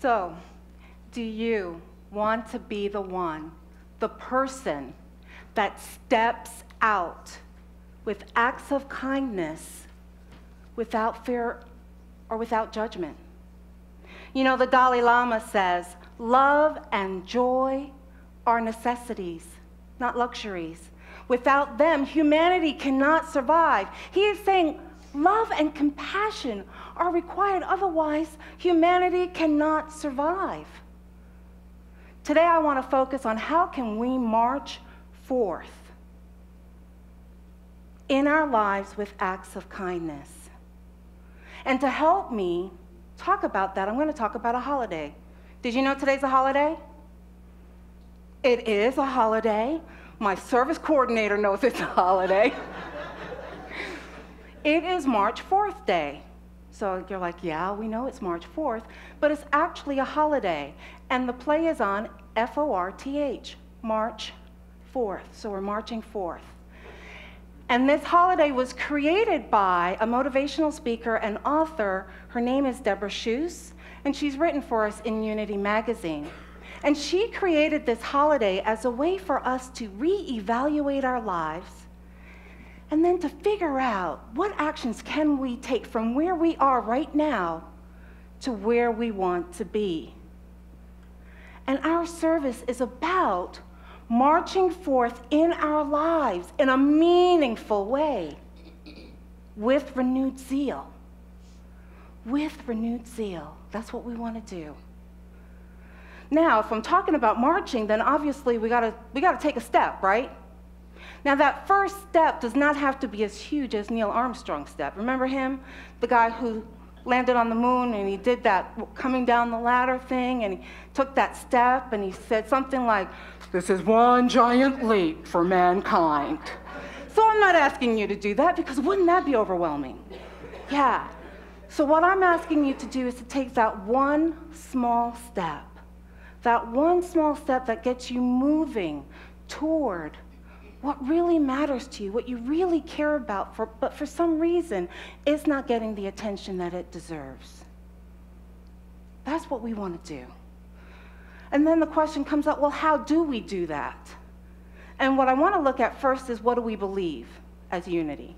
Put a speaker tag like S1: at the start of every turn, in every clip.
S1: So, do you want to be the one, the person that steps out with acts of kindness without fear or without judgment? You know, the Dalai Lama says, love and joy are necessities, not luxuries. Without them, humanity cannot survive. He is saying love and compassion are required, otherwise humanity cannot survive. Today I want to focus on how can we march forth in our lives with acts of kindness. And to help me talk about that, I'm going to talk about a holiday. Did you know today's a holiday? It is a holiday. My service coordinator knows it's a holiday. It is March 4th Day. So you're like, yeah, we know it's March 4th, but it's actually a holiday. And the play is on F-O-R-T-H, March 4th. So we're marching forth. And this holiday was created by a motivational speaker and author. Her name is Deborah Schuss, and she's written for us in Unity magazine. And she created this holiday as a way for us to reevaluate our lives and then to figure out what actions can we take from where we are right now to where we want to be. And our service is about marching forth in our lives in a meaningful way with renewed zeal. With renewed zeal. That's what we want to do. Now, if I'm talking about marching, then obviously we gotta take a step, right? Now, that first step does not have to be as huge as Neil Armstrong's step. Remember him? The guy who landed on the moon, and he did that coming down the ladder thing, and he took that step, and he said something like, "This is one giant leap for mankind." So I'm not asking you to do that, because wouldn't that be overwhelming? Yeah. So what I'm asking you to do is to take that one small step that gets you moving toward what really matters to you, what you really care about, but for some reason, it's not getting the attention that it deserves. That's what we want to do. And then the question comes up, well, how do we do that? And what I want to look at first is, what do we believe as Unity?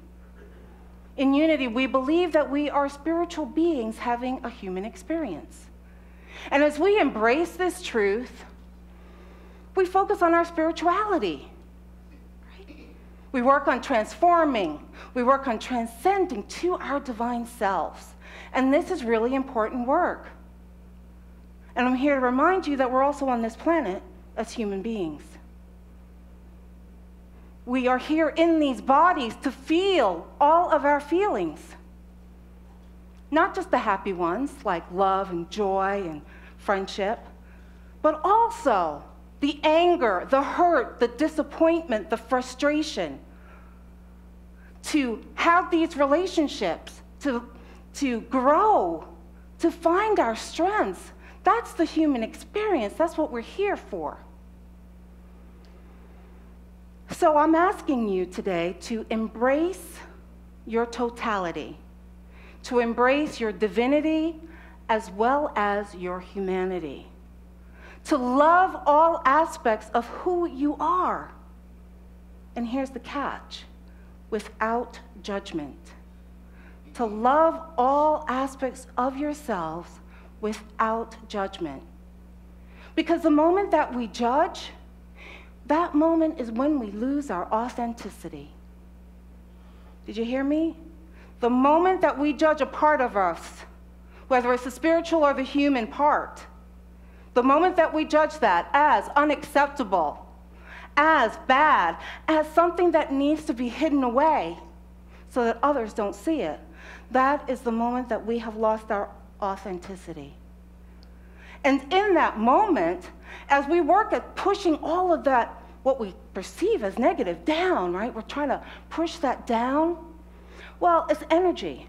S1: In Unity, we believe that we are spiritual beings having a human experience. And as we embrace this truth, we focus on our spirituality. We work on transforming. We work on transcending to our divine selves. And this is really important work. And I'm here to remind you that we're also on this planet as human beings. We are here in these bodies to feel all of our feelings. Not just the happy ones, like love and joy and friendship, but also the anger, the hurt, the disappointment, the frustration. To have these relationships, to grow, to find our strengths. That's the human experience. That's what we're here for. So I'm asking you today to embrace your totality, to embrace your divinity as well as your humanity, to love all aspects of who you are. And here's the catch: without judgment. To love all aspects of yourselves without judgment. Because the moment that we judge, that moment is when we lose our authenticity. Did you hear me? The moment that we judge a part of us, whether it's the spiritual or the human part, the moment that we judge that as unacceptable, as bad, as something that needs to be hidden away so that others don't see it, that is the moment that we have lost our authenticity. And in that moment, as we work at pushing all of that, what we perceive as negative, down, right? We're trying to push that down. Well, it's energy.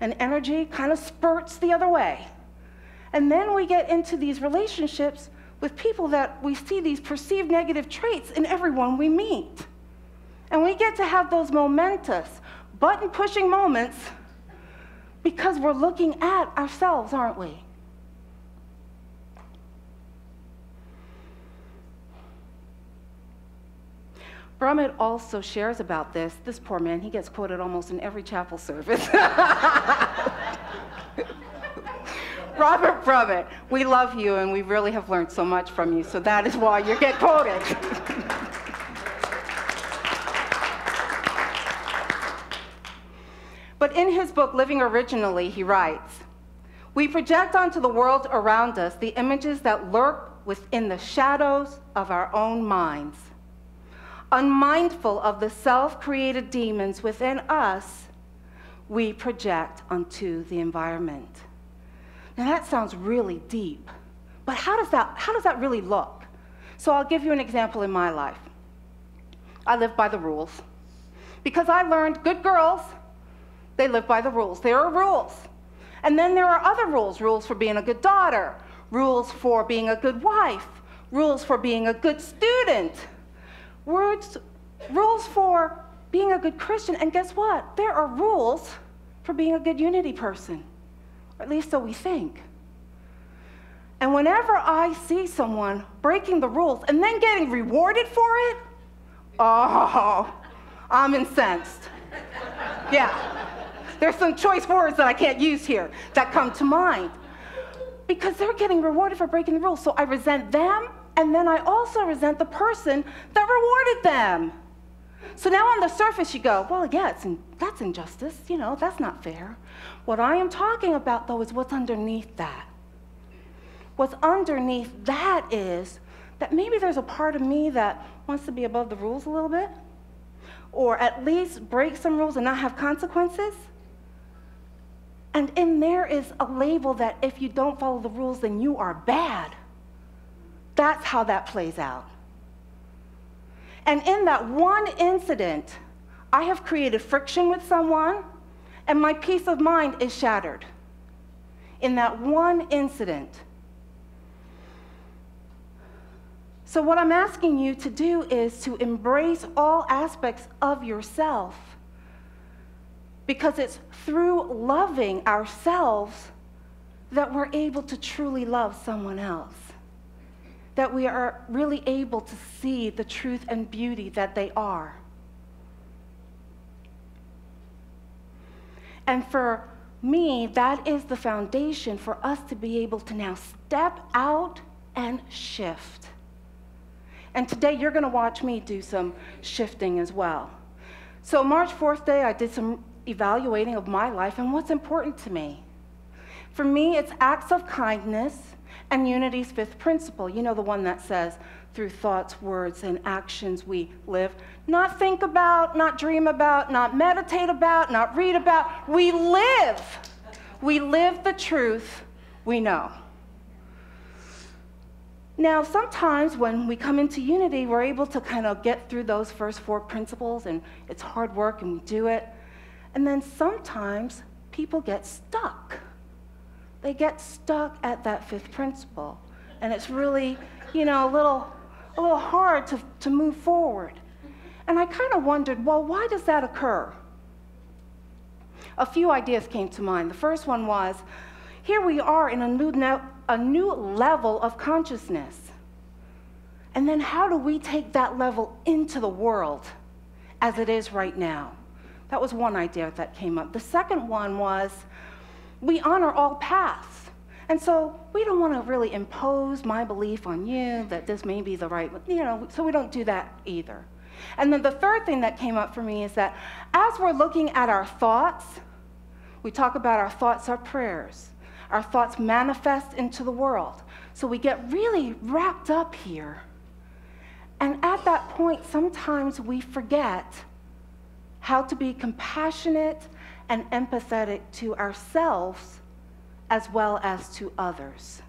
S1: And energy kind of spurts the other way. And then we get into these relationships with people that we see these perceived negative traits in everyone we meet. And we get to have those momentous, button-pushing moments because we're looking at ourselves, aren't we? Brummett also shares about this. This poor man, he gets quoted almost in every chapel service. Robert Brummett, we love you and we really have learned so much from you, so that is why you get quoted. But in his book, Living Originally, he writes, "We project onto the world around us the images that lurk within the shadows of our own minds. Unmindful of the self-created demons within us, we project onto the environment." Now that sounds really deep, but how does that really look? So I'll give you an example in my life. I live by the rules. Because I learned good girls, they live by the rules. There are rules. And then there are other rules, rules for being a good daughter, rules for being a good wife, rules for being a good student, rules for being a good Christian. And guess what? There are rules for being a good unity person. Or at least so we think. And whenever I see someone breaking the rules and then getting rewarded for it, oh, I'm incensed. Yeah, there's some choice words that I can't use here that come to mind. Because they're getting rewarded for breaking the rules. So I resent them, and then I also resent the person that rewarded them. So now on the surface you go, well, yeah, that's injustice. You know, that's not fair. What I am talking about, though, is what's underneath that. What's underneath that is that maybe there's a part of me that wants to be above the rules a little bit, or at least break some rules and not have consequences. And in there is a label that if you don't follow the rules, then you are bad. That's how that plays out. And in that one incident, I have created friction with someone, and my peace of mind is shattered. In that one incident. So what I'm asking you to do is to embrace all aspects of yourself, because it's through loving ourselves that we're able to truly love someone else, that we are really able to see the truth and beauty that they are. And for me, that is the foundation for us to be able to now step out and shift. And today you're going to watch me do some shifting as well. So March 4th day, I did some evaluating of my life and what's important to me. For me, it's acts of kindness and unity's fifth principle. You know, the one that says, through thoughts, words, and actions we live. Not think about, not dream about, not meditate about, not read about. We live. We live the truth we know. Now, sometimes when we come into unity, we're able to kind of get through those first four principles, and it's hard work, and we do it. And then sometimes people get stuck. They get stuck at that fifth principle. And it's really, you know, a little hard to move forward. And I kind of wondered, well, why does that occur? A few ideas came to mind. The first one was, here we are in a new level of consciousness. And then how do we take that level into the world as it is right now? That was one idea that came up. The second one was, we honor all paths. And so we don't want to really impose my belief on you that this may be the right, you know, so we don't do that either. And then the third thing that came up for me is that as we're looking at our thoughts, we talk about our thoughts are prayers. Our thoughts manifest into the world. So we get really wrapped up here. And at that point, sometimes we forget how to be compassionate and empathetic to ourselves as well as to others.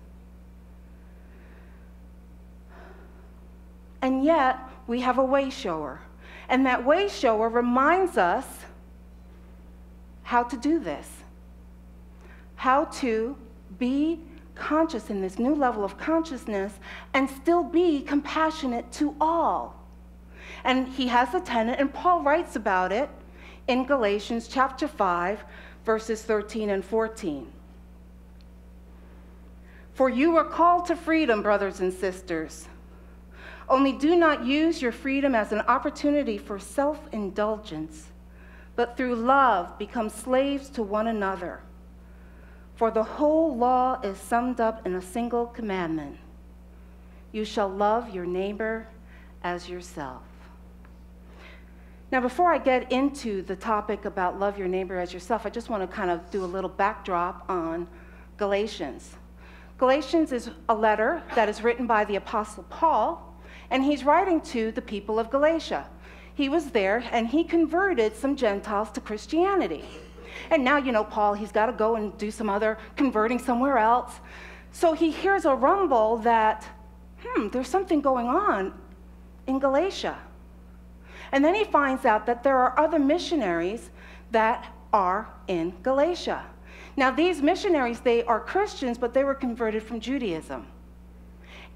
S1: And yet, we have a way shower. And that way shower reminds us how to do this. How to be conscious in this new level of consciousness and still be compassionate to all. And he has a tenet, and Paul writes about it in Galatians chapter 5, verses 13 and 14. For you are called to freedom, brothers and sisters. Only do not use your freedom as an opportunity for self-indulgence, but through love become slaves to one another. For the whole law is summed up in a single commandment: you shall love your neighbor as yourself. Now, before I get into the topic about love your neighbor as yourself, I just want to kind of do a little backdrop on Galatians. Galatians is a letter that is written by the Apostle Paul, and he's writing to the people of Galatia. He was there, and he converted some Gentiles to Christianity. And now, you know, Paul, he's got to go and do some other converting somewhere else. So he hears a rumble that, there's something going on in Galatia. And then he finds out that there are other missionaries that are in Galatia. Now, these missionaries, they are Christians, but they were converted from Judaism.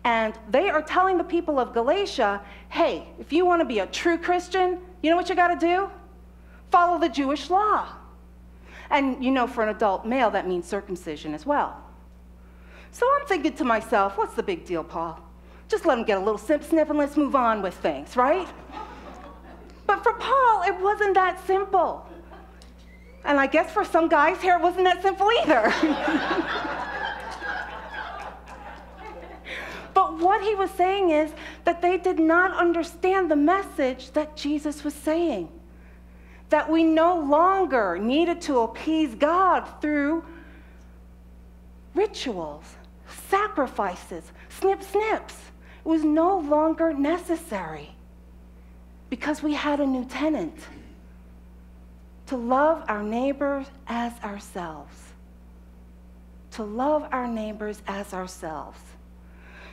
S1: And they are telling the people of Galatia, hey, if you want to be a true Christian, you know what you got to do? Follow the Jewish law. And you know, for an adult male, that means circumcision as well. So I'm thinking to myself, what's the big deal, Paul? Just let him get a little snip and let's move on with things, right? But for Paul, it wasn't that simple. And I guess for some guys here, it wasn't that simple either. But what he was saying is that they did not understand the message that Jesus was saying. That we no longer needed to appease God through rituals, sacrifices, snips. It was no longer necessary because we had a new tenet: to love our neighbors as ourselves. To love our neighbors as ourselves.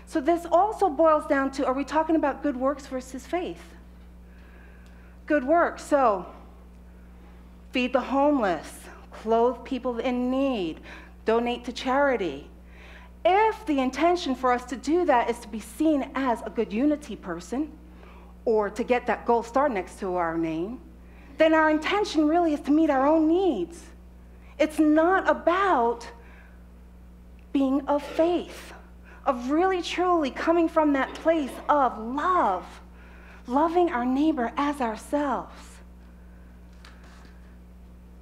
S1: So this also boils down to, are we talking about good works versus faith? Good works, so feed the homeless, clothe people in need, donate to charity. If the intention for us to do that is to be seen as a good unity person, or to get that gold star next to our name, then our intention really is to meet our own needs. It's not about being of faith, of really truly coming from that place of love, loving our neighbor as ourselves.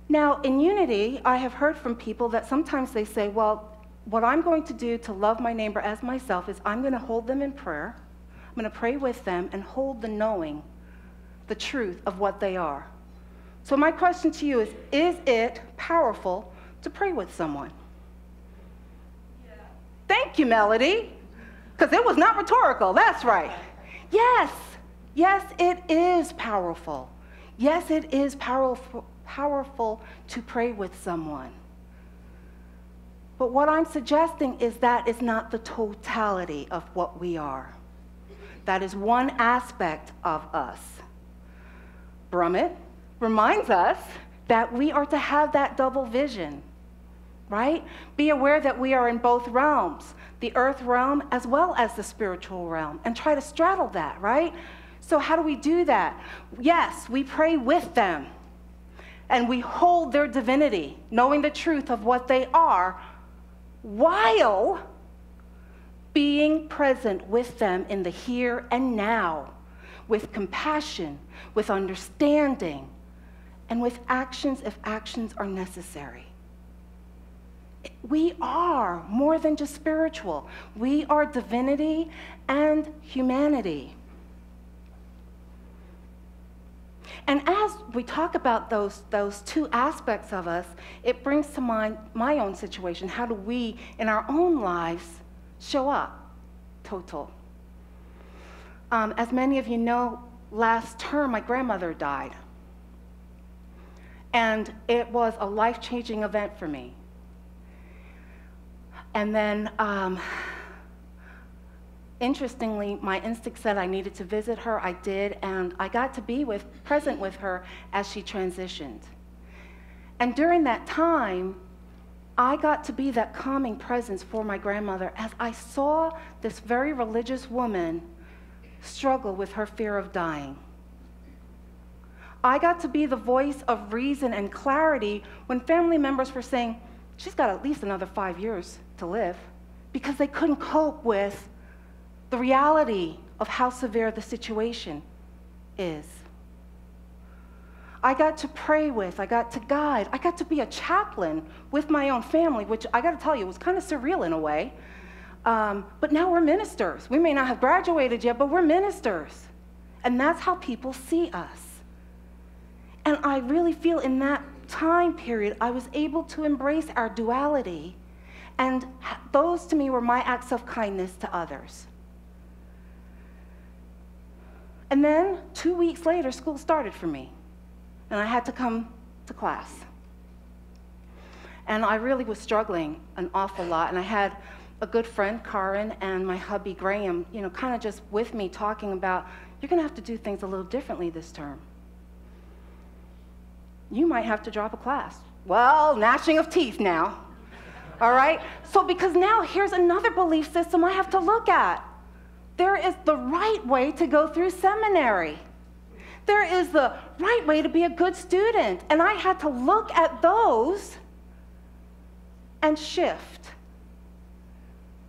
S1: Now, in unity, I have heard from people that sometimes they say, well, what I'm going to do to love my neighbor as myself is I'm going to hold them in prayer. I'm going to pray with them and hold the knowing, the truth of what they are. So my question to you is it powerful to pray with someone? Yeah. Thank you, Melody, because it was not rhetorical. That's right. Yes, it is powerful. Yes, it is powerful to pray with someone. But what I'm suggesting is that is not the totality of what we are. That is one aspect of us. Brummett reminds us that we are to have that double vision, right? Be aware that we are in both realms, the earth realm as well as the spiritual realm, and try to straddle that, right? So how do we do that? Yes, we pray with them, and we hold their divinity, knowing the truth of what they are, while being present with them in the here and now, with compassion, with understanding, and with actions if actions are necessary. We are more than just spiritual. We are divinity and humanity. And as we talk about those two aspects of us, it brings to mind my own situation. How do we, in our own lives, show up total? As many of you know, last term, my grandmother died. And it was a life-changing event for me. And then, interestingly, my instinct said I needed to visit her. I did, and I got to be present with her as she transitioned. And during that time, I got to be that calming presence for my grandmother as I saw this very religious woman struggle with her fear of dying. I got to be the voice of reason and clarity when family members were saying, she's got at least another 5 years to live, because they couldn't cope with the reality of how severe the situation is. I got to pray with, I got to guide, I got to be a chaplain with my own family, which I got to tell you was kind of surreal in a way. But now we're ministers. We may not have graduated yet, but we're ministers. And that's how people see us. And I really feel in that time period, I was able to embrace our duality. And those to me were my acts of kindness to others. And then 2 weeks later, school started for me. And I had to come to class. And I really was struggling an awful lot. And I had a good friend, Karen, and my hubby, Graham, kind of just with me talking about, you're going to have to do things a little differently this term. You might have to drop a class. Well, gnashing of teeth now. All right? So because now here's another belief system I have to look at. There is the right way to go through seminary. There is the right way to be a good student. And I had to look at those and shift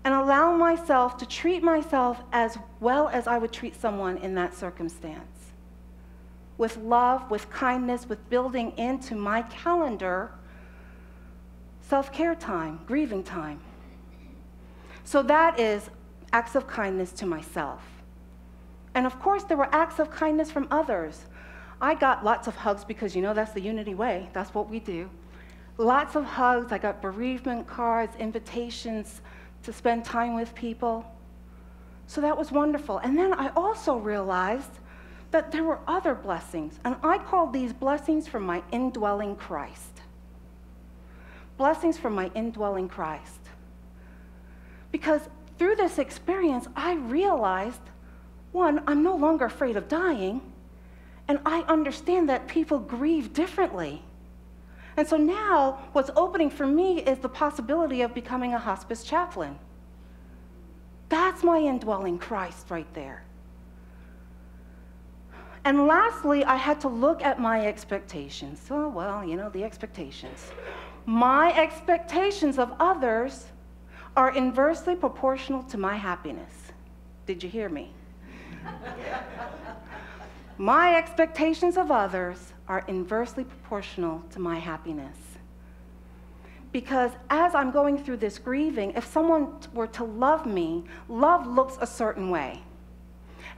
S1: and allow myself to treat myself as well as I would treat someone in that circumstance. With love, with kindness, with building into my calendar self-care time, grieving time. So that is acts of kindness to myself. And of course, there were acts of kindness from others. I got lots of hugs because, that's the Unity way. That's what we do. Lots of hugs. I got bereavement cards, invitations to spend time with people. So that was wonderful. And then I also realized that there were other blessings. And I call these blessings from my indwelling Christ. Blessings from my indwelling Christ. Because through this experience, I realized, one, I'm no longer afraid of dying, and I understand that people grieve differently. And so now, what's opening for me is the possibility of becoming a hospice chaplain. That's my indwelling Christ right there. And lastly, I had to look at my expectations. So, the expectations. My expectations of others are inversely proportional to my happiness. Did you hear me? My expectations of others are inversely proportional to my happiness. Because as I'm going through this grieving, if someone were to love me, love looks a certain way.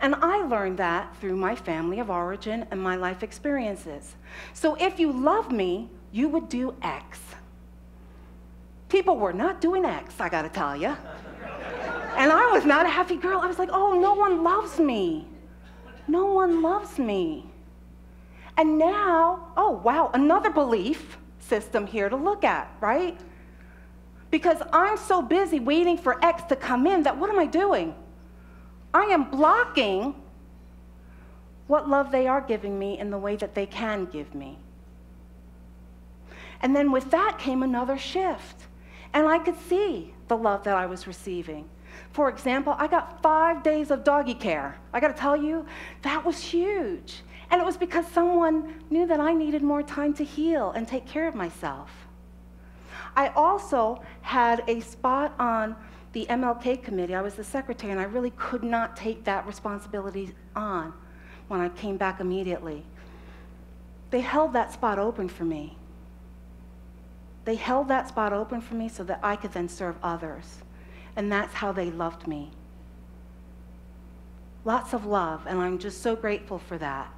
S1: And I learned that through my family of origin and my life experiences. So if you love me, you would do X. People were not doing X, I gotta tell you. And I was not a happy girl. I was like, oh, no one loves me. No one loves me. And now, oh, wow, another belief system here to look at, right? Because I'm so busy waiting for X to come in that what am I doing? I am blocking what love they are giving me in the way that they can give me. And then with that came another shift. And I could see the love that I was receiving. For example, I got 5 days of doggy care. I got to tell you, that was huge. And it was because someone knew that I needed more time to heal and take care of myself. I also had a spot on the MLK committee. I was the secretary, and I really could not take that responsibility on when I came back immediately. They held that spot open for me. They held that spot open for me so that I could then serve others. And that's how they loved me. Lots of love, and I'm just so grateful for that.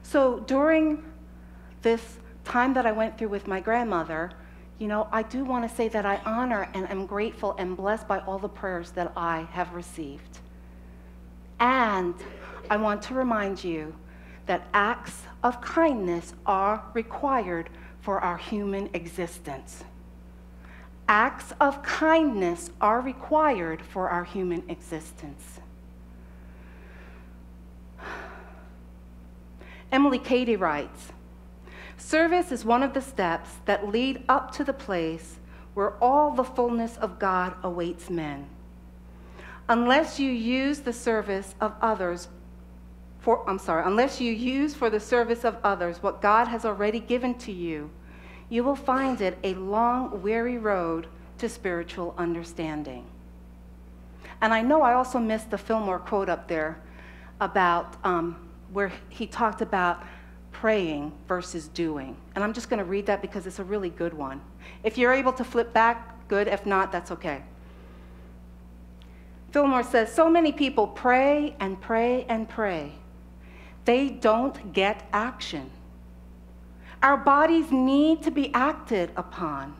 S1: So during this time that I went through with my grandmother, I do want to say that I honor and am grateful and blessed by all the prayers that I have received. And I want to remind you that acts of kindness are required for our human existence. Acts of kindness are required for our human existence. Emily Cady writes, service is one of the steps that lead up to the place where all the fullness of God awaits men. Unless you use the service of others unless you use for the service of others what God has already given to you, you will find it a long, weary road to spiritual understanding. And I know I also missed the Fillmore quote up there about where he talked about praying versus doing. And I'm just going to read that because it's a really good one. If you're able to flip back, good. If not, that's okay. Fillmore says, so many people pray and pray and pray. They don't get action. Our bodies need to be acted upon.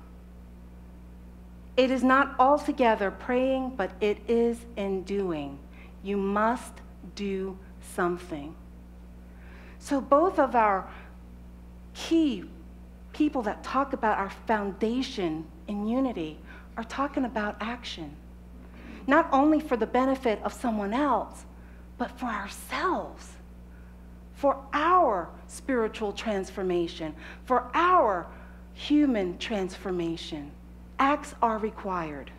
S1: It is not altogether praying, but it is in doing. You must do something. So both of our key people that talk about our foundation in unity are talking about action. Not only for the benefit of someone else, but for ourselves, for our spiritual transformation, for our human transformation. Acts are required.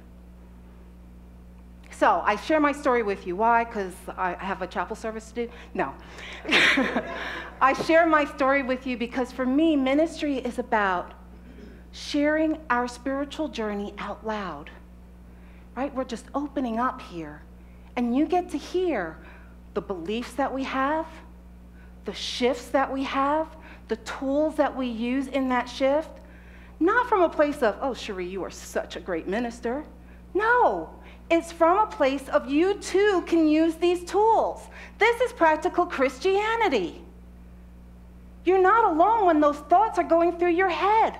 S1: So I share my story with you. Why? Because I have a chapel service to do? No. I share my story with you because for me, ministry is about sharing our spiritual journey out loud. Right? We're just opening up here. And you get to hear the beliefs that we have, the shifts that we have, the tools that we use in that shift. Not from a place of, oh, Sherrie, you are such a great minister. No, it's from a place of you too can use these tools. This is practical Christianity. You're not alone when those thoughts are going through your head.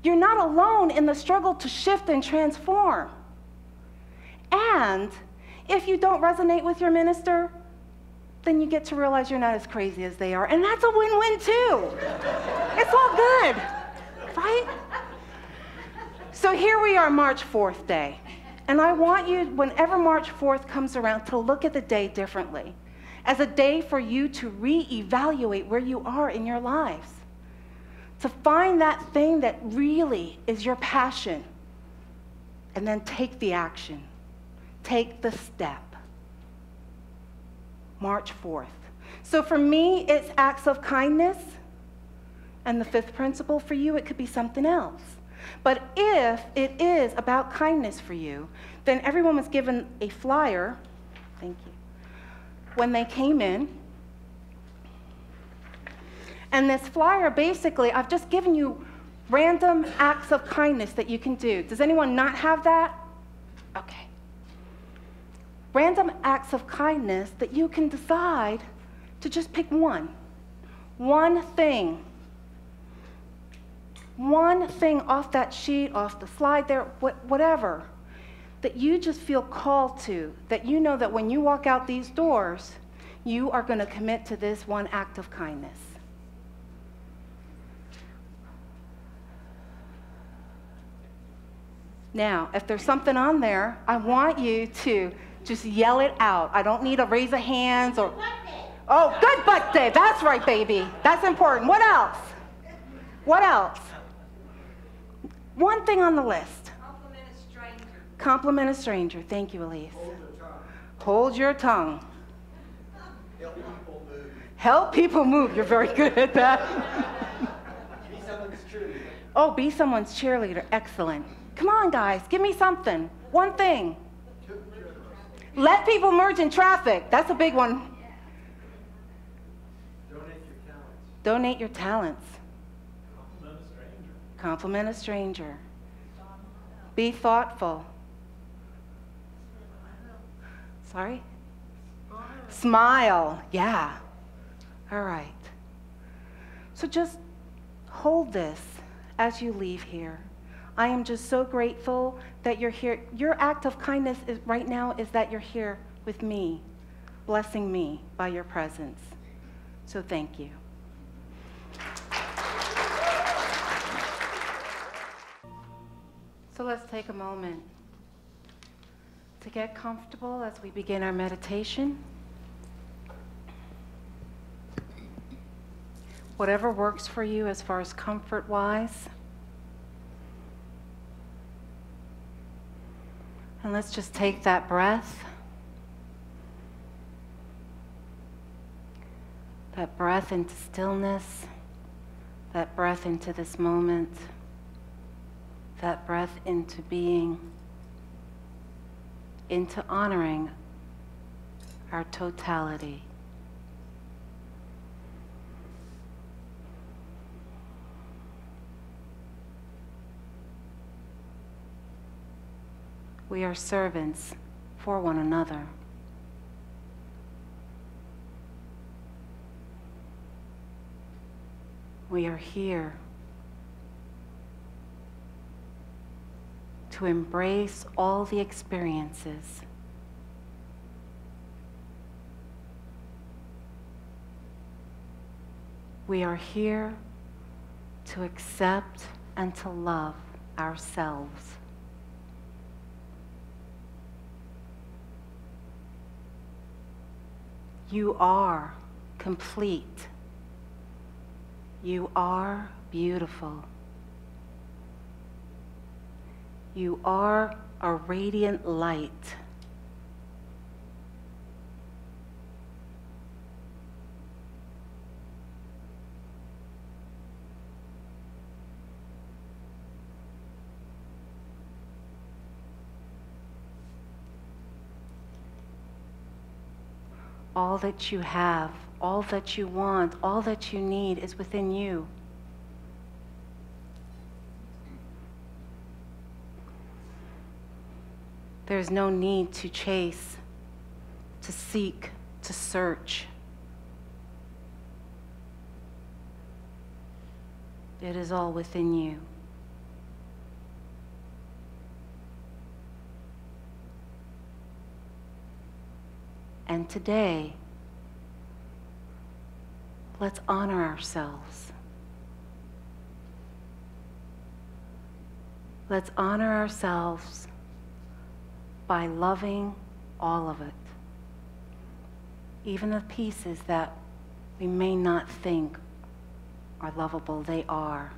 S1: You're not alone in the struggle to shift and transform. And if you don't resonate with your minister, then you get to realize you're not as crazy as they are. And that's a win-win too. It's all good, right? So here we are, March 4th day. And I want you, whenever March 4th comes around, to look at the day differently, as a day for you to reevaluate where you are in your lives, to find that thing that really is your passion, and then take the action, take the step. March 4th. So for me, it's acts of kindness, and the fifth principle for you, it could be something else. But if it is about kindness for you, then everyone was given a flyer, thank you, when they came in. And this flyer, basically, I've just given you random acts of kindness that you can do. Does anyone not have that? Okay. Random acts of kindness that you can decide to just pick one. One thing off that sheet, off the slide there, whatever, that you just feel called to, that you know that when you walk out these doors, you are going to commit to this one act of kindness. Now, if there's something on there, I want you to just yell it out. I don't need a raise of hands or, oh, good butt day. That's right, baby. That's important. What else? What else? One thing on the list.
S2: Compliment a stranger.
S1: Compliment a stranger. Thank you, Elise.
S3: Hold your tongue.
S1: Hold your tongue.
S3: Help people move.
S1: Help people move. You're very good at that.
S3: Be someone's cheerleader.
S1: Oh, be someone's cheerleader. Excellent. Come on, guys. Give me something. One thing. Let people merge in traffic. That's a big one.
S3: Donate your talents.
S1: Donate your talents.
S3: Compliment a stranger.
S1: Compliment a stranger. Be thoughtful. Sorry? Smile. Yeah. All right. So just hold this as you leave here. I am just so grateful that you're here. Your act of kindness right now is that you're here with me, blessing me by your presence. So thank you. So let's take a moment to get comfortable as we begin our meditation. Whatever works for you as far as comfort-wise. And let's just take that breath. That breath into stillness. That breath into this moment. that breath into being, into honoring our totality. We are servants for one another. We are here to embrace all the experiences. We are here to accept and to love ourselves. You are complete. You are beautiful. You are a radiant light. All that you have, all that you want, all that you need is within you. There's no need to chase, to seek, to search. It is all within you. And today, let's honor ourselves. Let's honor ourselves by loving all of it, even the pieces that we may not think are lovable, they are.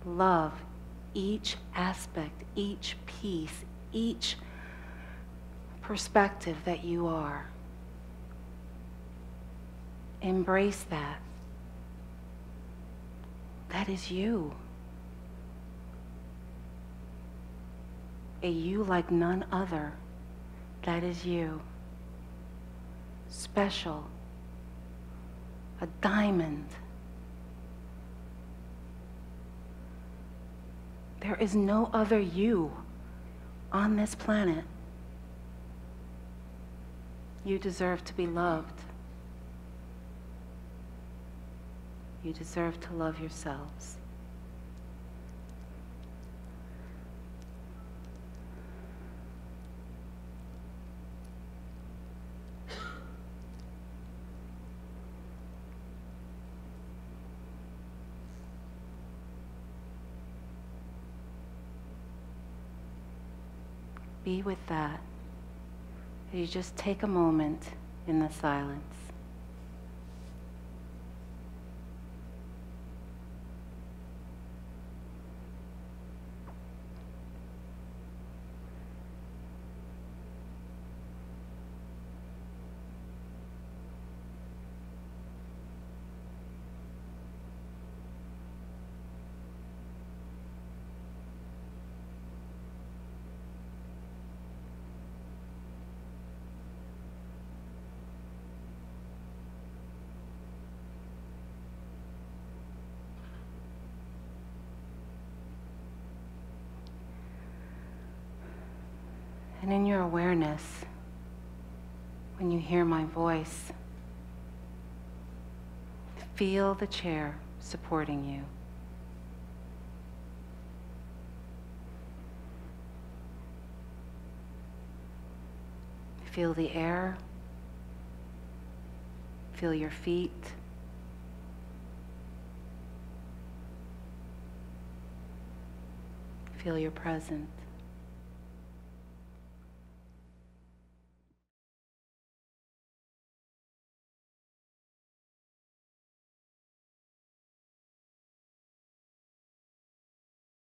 S1: Love each aspect, each piece, each perspective that you are. Embrace that. That is you. A you like none other. That is you. Special. A diamond. There is no other you on this planet. You deserve to be loved. You deserve to love yourselves. Be with that. You just take a moment in the silence. And in your awareness, when you hear my voice, feel the chair supporting you. Feel the air. Feel your feet. Feel your presence.